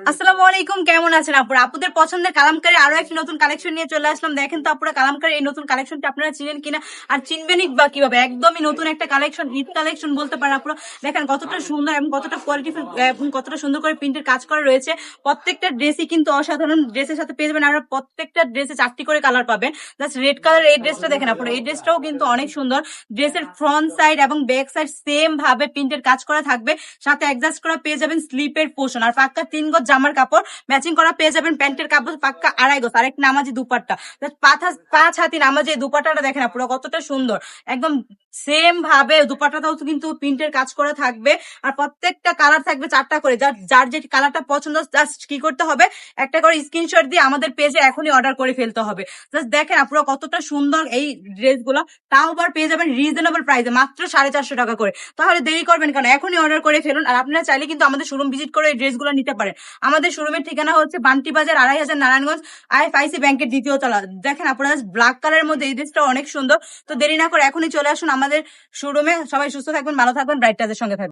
আসসালামু আলাইকুম, কেমন আছেন আপুরা? আপুদের পছন্দের কালামকারী আরো একটি নতুন কালেকশন নিয়ে চলে আসলাম। দেখেন তো আপুরা, কালামকারী এই নতুন কালেকশনটা আপনারা চিনেন কিনা, আর চিনবেনই বা কিভাবে? একদমই নতুন একটা কালেকশন, ঈদ কালেকশন বলতে পারেন আপুরা। দেখেন কতটা সুন্দর এবং কতটা কোয়ালিটিফুল এবং কতটা সুন্দর করে প্রিন্টের কাজ করা রয়েছে। প্রত্যেকটা ড্রেসই কিন্তু অসাধারণ। ড্রেসের সাথে পেয়ে যাবেন আমরা প্রত্যেকটা ড্রেসে 4টি করে কালার পাবেন। জাস্ট রেড কালার এই ড্রেসটা দেখেন আপুরা, এই ড্রেসটাও কিন্তু অনেক সুন্দর। ড্রেসের ফ্রন্ট সাইড এবং ব্যাক সাইড সেম ভাবে প্রিন্টের কাজ করা থাকবে, সাথে অ্যাডজাস্ট করা পেয়ে যাবেন স্লিপের পোর্শন, আর পাক্কা 3 গজ জামার কাপড় ম্যাচিং করা পেয়ে যাবেন। প্যান্টের কাপড় পাক্কা 2.5 গজ, আরেক নামাজি দুপাট্টা। পাঁচ হাতি নামাজি এই দুপাট্টাটা দেখেন পুরো কতটা সুন্দর। একদম সেম ভাবে দুপাট্টাটাও কিন্তু প্রিন্টের কাজ করা থাকবে, আর প্রত্যেকটা কালার থাকবে 4টা করে। যার যার যে কালারটা পছন্দ, জাস্ট কি করতে হবে, একটা করে স্ক্রিনশট দিয়ে আমাদের পেজে এখনই অর্ডার করে ফেলতে হবে। জাস্ট দেখেন পুরো কতটা সুন্দর এই ড্রেসগুলো, তাও আবার পেয়ে যাবেন রিজনেবল প্রাইসে, মাত্র 450 টাকা করে। তাহলে দেরি করবেন কেন, এখনই অর্ডার করে ফেলুন। আর আপনারা চাইলে কিন্তু আমাদের শোরুম ভিজিট করে এই ড্রেসগুলো নিতে পারেন। আমাদের শোরুমের ঠিকানা হচ্ছে বান্টি বাজার 2.5 নারায়ণগঞ্জ, IFIC ব্যাংকের 2য় তলা। দেখেন আপনারা ব্ল্যাক কালারের মধ্যে এই ড্রেসটা অনেক সুন্দর। তো দেরি না করে এখনই চলে আসুন আমাদের শোরুমে। সবাই সুস্থ থাকবেন, ভালো থাকবেন, ব্রাইট টাচের সঙ্গে থাকবেন।